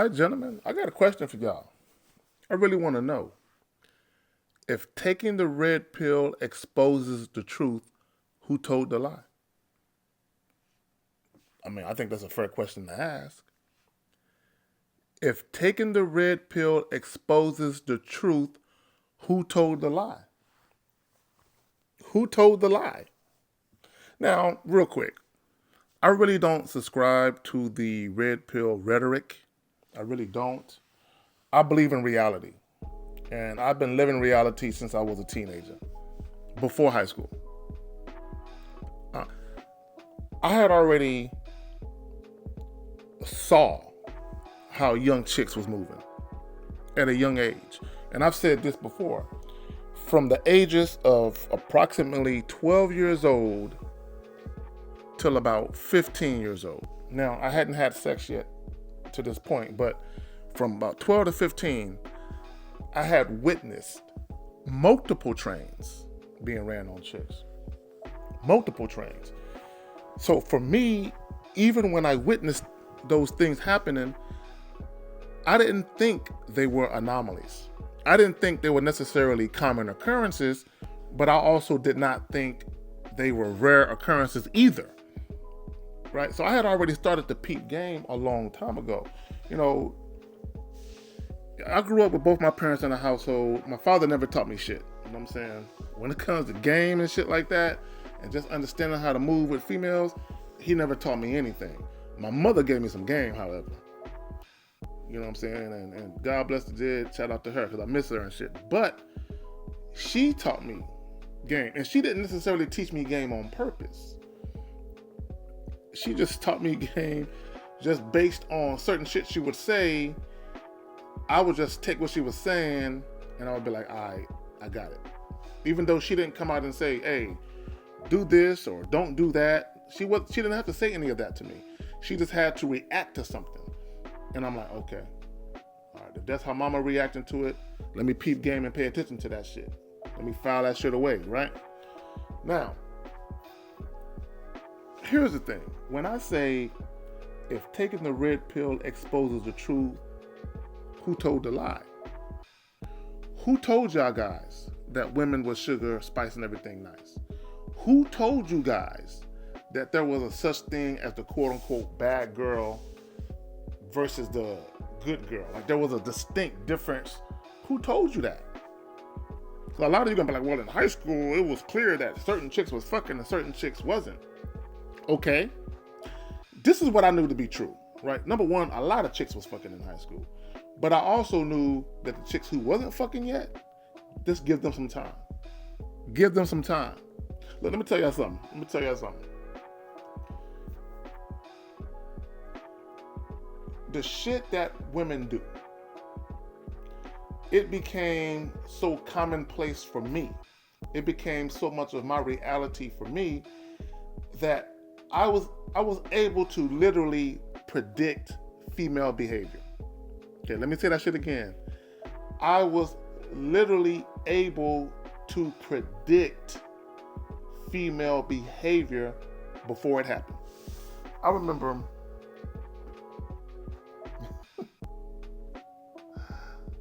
right, gentlemen, I got a question for y'all. I really want to know if taking the red pill exposes the truth, who told the lie? I mean, I think that's a fair question to ask. If taking the red pill exposes the truth, who told the lie? Who told the lie? Now, real quick, I really don't subscribe to the red pill rhetoric. I really don't. I believe in reality. And I've been living reality since I was a teenager, before high school. Uh, I had already saw how young chicks was moving at a young age. And I've said this before. From the ages of approximately 12 years old till about 15 years old. Now, I hadn't had sex yet to this point, but from about 12 to 15, I had witnessed multiple trains being ran on chicks. Multiple trains. So for me, even when I witnessed those things happening, I didn't think they were anomalies. I didn't think they were necessarily common occurrences, but I also did not think they were rare occurrences either. Right? So I had already started to peep game a long time ago. You know, I grew up with both my parents in the household. My father never taught me shit. You know what I'm saying? When it comes to game and shit like that, and just understanding how to move with females, he never taught me anything. My mother gave me some game, however. You know what I'm saying? And God bless the dead. Shout out to her, because I miss her and shit. But she taught me game. And she didn't necessarily teach me game on purpose. She just taught me game just based on certain shit she would say. I would just take what she was saying and I would be like, all right, I got it. Even though she didn't come out and say, hey, do this or don't do that. She didn't have to say any of that to me. She just had to react to something. And I'm like, okay. All right, if that's how mama reacting to it, let me peep game and pay attention to that shit. Let me file that shit away, right? Now, here's the thing. When I say if taking the red pill exposes the truth, who told the lie? Who told y'all guys that women was sugar, spice, and everything nice? Who told you guys that there was a such thing as the quote-unquote bad girl versus the good girl? Like there was a distinct difference. Who told you that? So a lot of you gonna be like, well, in high school, it was clear that certain chicks was fucking and certain chicks wasn't. Okay. This is what I knew to be true, right? Number one, a lot of chicks was fucking in high school. But I also knew that the chicks who wasn't fucking yet, just give them some time. Give them some time. Look, let me tell y'all something. The shit that women do, it became so commonplace for me. It became so much of my reality for me that I was able to literally predict female behavior. Okay, let me say that shit again. I was literally able to predict female behavior before it happened. I remember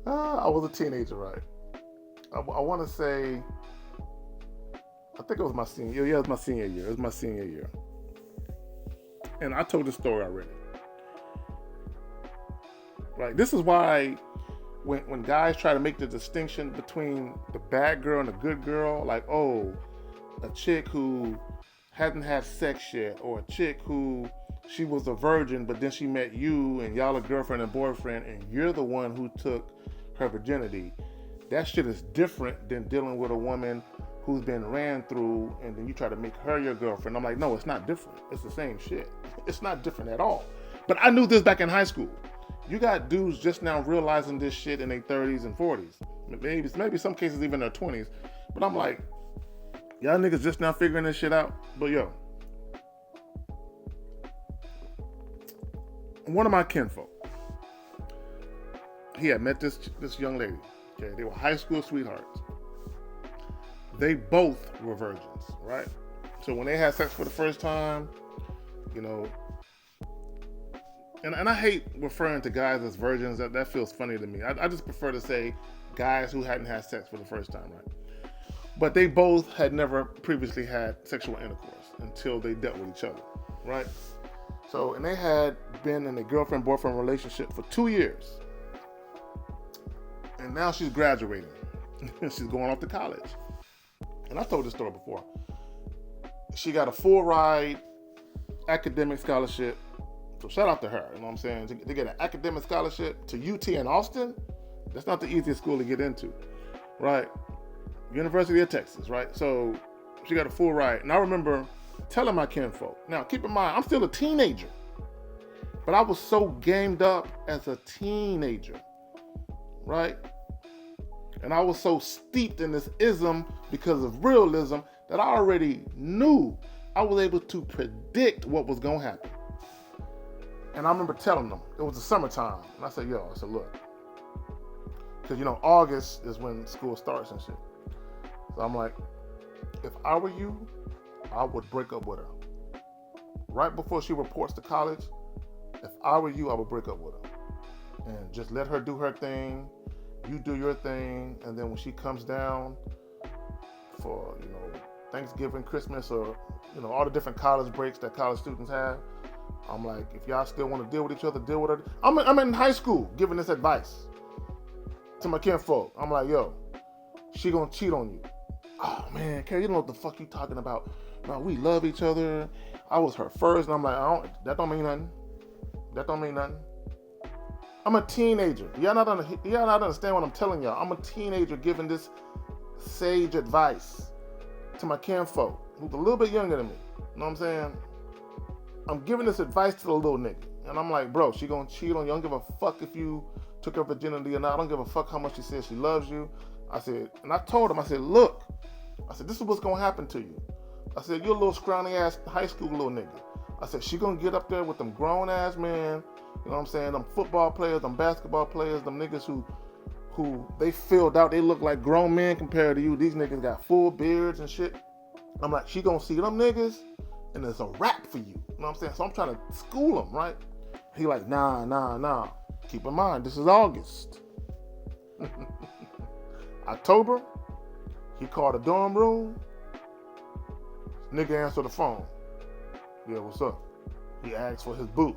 I was a teenager, right? I want to say, I think it was my senior year. Yeah, it was my senior year. It was my senior year. And I told this story already. Right? This is why when guys try to make the distinction between the bad girl and the good girl, like, oh, a chick who hadn't had sex yet, or a chick who she was a virgin, but then she met you and y'all a girlfriend and boyfriend, and you're the one who took her virginity. That shit is different than dealing with a woman who's been ran through and then you try to make her your girlfriend. I'm like, no, it's not different. It's the same shit. It's not different at all. But I knew this back in high school. You got dudes just now realizing this shit in their 30s and 40s. Maybe some cases even their 20s. But I'm like, y'all niggas just now figuring this shit out. But yo, one of my kinfolk, he had met this young lady. Okay, they were high school sweethearts. They both were virgins, right? So when they had sex for the first time, you know, and I hate referring to guys as virgins. That feels funny to me. I just prefer to say guys who hadn't had sex for the first time, right? But they both had never previously had sexual intercourse until they dealt with each other, right? So, and they had been in a girlfriend-boyfriend relationship for 2 years. And now she's graduating. She's going off to college. And I told this story before. She got a full ride academic scholarship. So shout out to her, you know what I'm saying? To get an academic scholarship to UT in Austin, that's not the easiest school to get into, right? University of Texas, right? So she got a full ride. And I remember telling my kinfolk. Now, keep in mind, I'm still a teenager. But I was so gamed up as a teenager, right? And I was so steeped in this ism because of realism that I already knew I was able to predict what was going to happen. And I remember telling them, it was the summertime. And I said, look. Because, August is when school starts and shit. So I'm like, if I were you, I would break up with her. Right before she reports to college, if I were you, I would break up with her. And just let her do her thing. You do your thing. And then when she comes down for, Thanksgiving, Christmas, or, all the different college breaks that college students have, I'm like, if y'all still want to deal with each other, deal with her. I'm in high school giving this advice to my kinfolk. I'm like, yo, she gonna cheat on you. Oh man, Carrie, you don't know what the fuck you talking about. No, we love each other. I was her first, and I'm like, that don't mean nothing. That don't mean nothing. I'm a teenager. Y'all not understand what I'm telling y'all. I'm a teenager giving this sage advice to my kinfolk, who's a little bit younger than me. You know what I'm saying? I'm giving this advice to the little nigga. And I'm like, bro, she gonna cheat on you. I don't give a fuck if you took her virginity or not. I don't give a fuck how much she says she loves you. I said, and I told him, I said, look, this is what's gonna happen to you. I said, you're a little scrawny ass high school little nigga. I said, she gonna get up there with them grown ass men, you know what I'm saying, them football players, them basketball players, them niggas who they filled out, they look like grown men compared to you. These niggas got full beards and shit. I'm like, she gonna see them niggas, and it's a wrap for you. You know what I'm saying? So I'm trying to school him, right? He like, nah. Keep in mind, this is August. October, he called the dorm room. Nigga answered the phone. Yeah, what's up? He asked for his boo.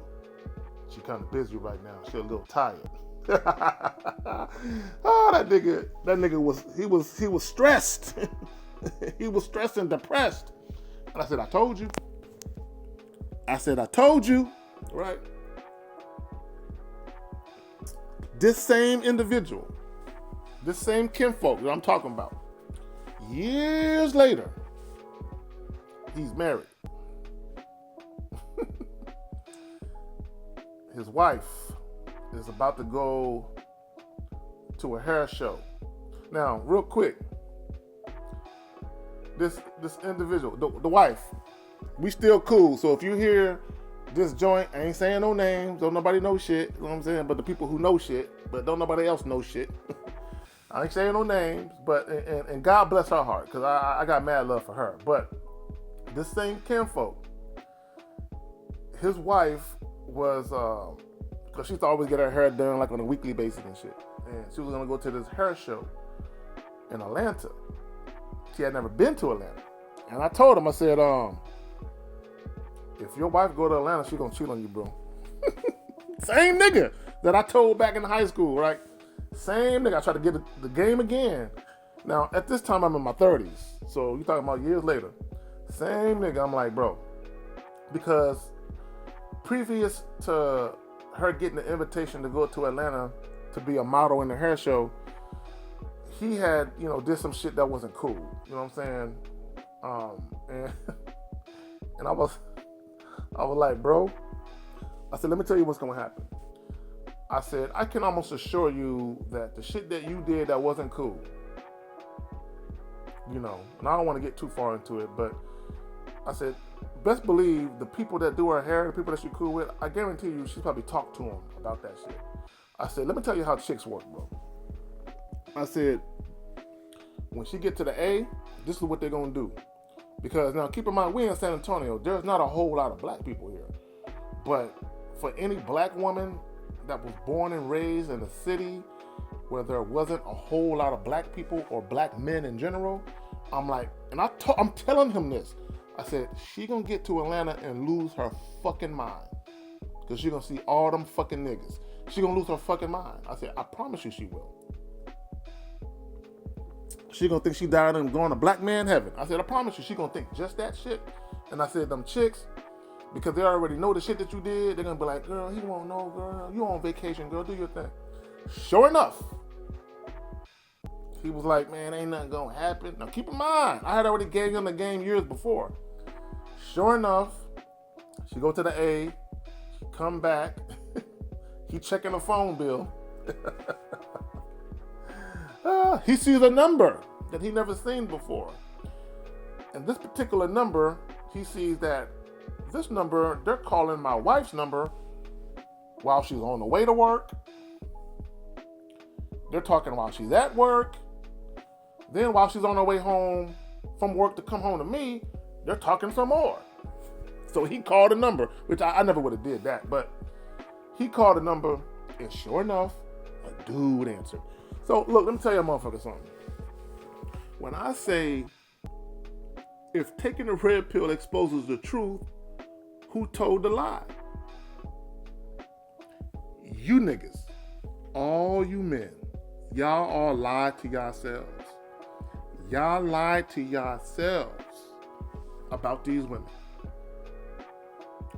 She kind of busy right now. She a little tired. Oh, that nigga was stressed. He was stressed and depressed. And I said, I told you. Right? This same individual, this same kinfolk that I'm talking about, years later, he's married. His wife is about to go to a hair show. Now, real quick, this individual, the wife, we still cool. So if you hear this joint, I ain't saying no names, don't nobody know shit, you know what I'm saying? But the people who know shit, but don't nobody else know shit. I ain't saying no names, but and God bless her heart, because I got mad love for her. But this same kinfolk, his wife was, because she used to always get her hair done like on a weekly basis and shit. And she was gonna go to this hair show in Atlanta. She had never been to Atlanta. And I told him, I said, if your wife go to Atlanta, she gonna cheat on you, bro. Same nigga that I told back in high school, right? Same nigga. I tried to get the game again. Now, at this time, I'm in my 30s. So you're talking about years later. Same nigga. I'm like, bro. Because previous to her getting the invitation to go to Atlanta to be a model in the hair show, he had, did some shit that wasn't cool. You know what I'm saying? And I was like, bro, I said, let me tell you what's going to happen. I said, I can almost assure you that the shit that you did that wasn't cool, and I don't want to get too far into it, but I said, best believe the people that do her hair, the people that she's cool with, I guarantee you she's probably talked to them about that shit. I said, let me tell you how chicks work, bro. I said, when she get to the A, this is what they're going to do. Because now, keep in mind, we in San Antonio. There's not a whole lot of black people here. But for any black woman that was born and raised in a city where there wasn't a whole lot of black people or black men in general, I'm like, and I'm telling him this. I said, she gonna get to Atlanta and lose her fucking mind. Because she gonna see all them fucking niggas. She gonna lose her fucking mind. I said, I promise you she will. She gonna think she died and going to black man heaven. I said, I promise you she gonna think just that shit. And I said, them chicks, because they already know the shit that you did, they're gonna be like, girl, he won't know, girl. You on vacation, girl, do your thing. Sure enough, he was like, man, ain't nothing gonna happen. Now keep in mind, I had already gave him the game years before. Sure enough, she go to the A, she come back, he checking the phone bill. He sees a number that he never seen before. And this particular number, he sees that this number, they're calling my wife's number while she's on the way to work. They're talking while she's at work. Then while she's on her way home from work to come home to me, they're talking some more. So he called a number, which I never would have did that, but he called a number, and sure enough, a dude answered. So look, let me tell you a motherfucker something. When I say, if taking the red pill exposes the truth, who told the lie? You niggas, all you men, y'all all lied to yourselves. Y'all lied to yourselves about these women.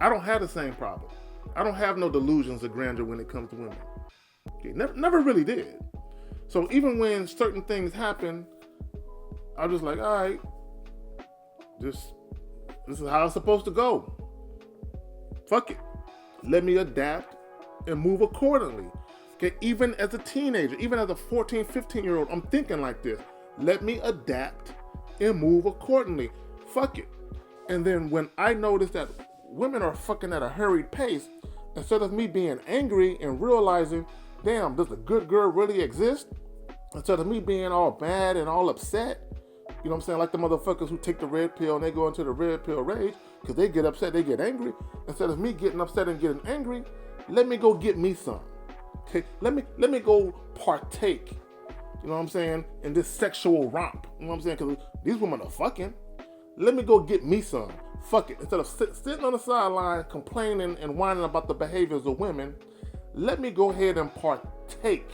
I don't have the same problem. I don't have no delusions of grandeur when it comes to women. Okay, never really did. So even when certain things happen, I'm just like, all right, this is how it's supposed to go. Fuck it. Let me adapt and move accordingly. Okay, even as a teenager, even as a 14, 15-year-old, I'm thinking like this. Let me adapt and move accordingly. Fuck it. And then when I notice that women are fucking at a hurried pace, instead of me being angry and realizing, damn, does a good girl really exist? Instead of me being all mad and all upset, you know what I'm saying? Like the motherfuckers who take the red pill and they go into the red pill rage because they get upset, they get angry. Instead of me getting upset and getting angry, let me go get me some. Okay, let me go partake. You know what I'm saying? In this sexual romp. You know what I'm saying? Because these women are fucking. Let me go get me some. Fuck it. Instead of sitting on the sideline complaining and whining about the behaviors of women, let me go ahead and partake.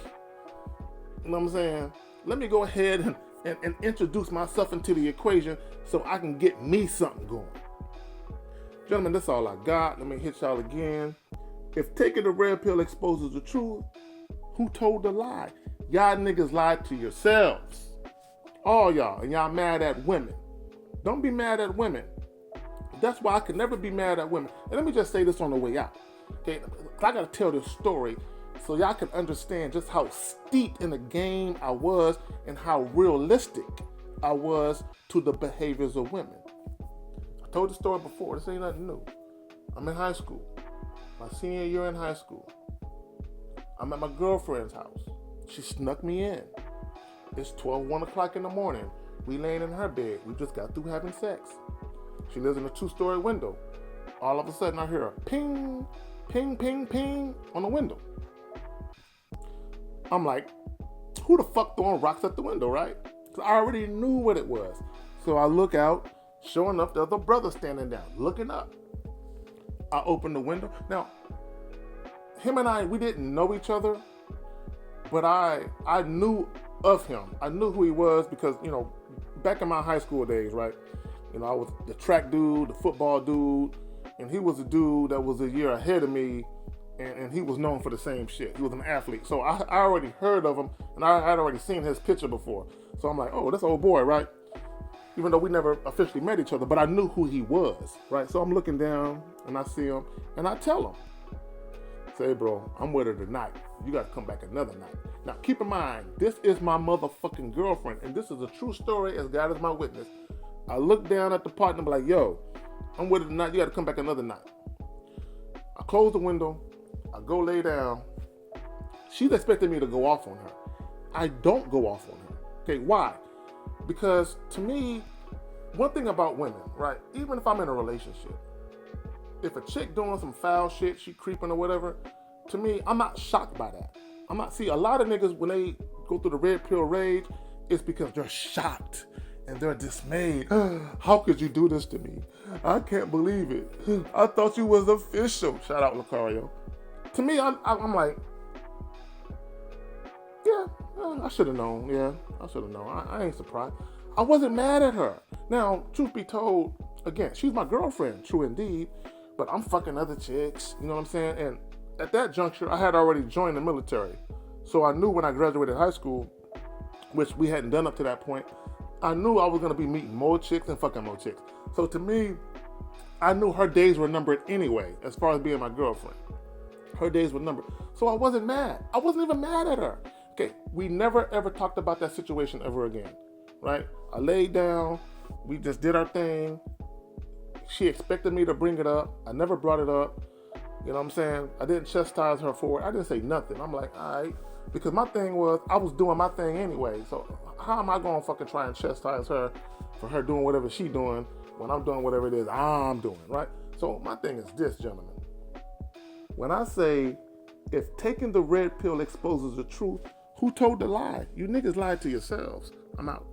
You know what I'm saying? Let me go ahead and introduce myself into the equation so I can get me something going. Gentlemen, that's all I got. Let me hit y'all again. If taking the red pill exposes the truth, who told the lie? Y'all niggas lied to yourselves. All y'all. And y'all mad at women. Don't be mad at women. That's why I can never be mad at women. And let me just say this on the way out. Okay, I gotta tell this story so y'all can understand just how steeped in the game I was and how realistic I was to the behaviors of women. I told the story before. This ain't nothing new. I'm in high school. My senior year in high school. I'm at my girlfriend's house. She snuck me in. It's 1 o'clock in the morning. We laying in her bed. We just got through having sex. She lives in a 2-story window. All of a sudden I hear a ping, ping, ping, ping on the window. I'm like, who the fuck throwing rocks at the window, right? Because I already knew what it was. So I look out. Sure enough, there's a brother standing down, looking up. I open the window. Now, him and I, we didn't know each other, but I knew of him. I knew who he was because, you know, back in my high school days, right? You know, I was the track dude, the football dude, and he was a dude that was a year ahead of me, and he was known for the same shit. He was an athlete. So I already heard of him, and I had already seen his picture before. So I'm like, oh, that's old boy, right? Even though we never officially met each other, but I knew who he was, right? So I'm looking down, and I see him, and I tell him, say, bro, I'm with her tonight. You got to come back another night. Now, keep in mind, this is my motherfucking girlfriend, and this is a true story as God is my witness. I look down at the partner and be like, yo, I'm with her tonight. You got to come back another night. I close the window. I go lay down. She's expecting me to go off on her. I don't go off on her. Okay, why? Because to me, one thing about women, right, even if I'm in a relationship, if a chick doing some foul shit, she creeping or whatever, to me, I'm not shocked by that. See, a lot of niggas, when they go through the red pill rage, it's because they're shocked and they're dismayed. How could you do this to me? I can't believe it. I thought you was official. Shout out Lucario. To me, I'm like, yeah, I should have known. Yeah, I should have known. I ain't surprised. I wasn't mad at her. Now, truth be told, again, she's my girlfriend, true indeed, but I'm fucking other chicks, you know what I'm saying? And at that juncture, I had already joined the military. So I knew when I graduated high school, which we hadn't done up to that point, I knew I was going to be meeting more chicks and fucking more chicks. So to me, I knew her days were numbered anyway, as far as being my girlfriend. Her days were numbered. So I wasn't mad. I wasn't even mad at her. Okay, we never ever talked about that situation ever again, right? I laid down. We just did our thing. She expected me to bring it up. I never brought it up. You know what I'm saying? I didn't chastise her for it. I didn't say nothing. I'm like, all right. Because my thing was, I was doing my thing anyway. So how am I going to fucking try and chastise her for her doing whatever she doing when I'm doing whatever it is I'm doing, right? So my thing is this, gentlemen. When I say, if taking the red pill exposes the truth, who told the lie? You niggas lied to yourselves. I'm out.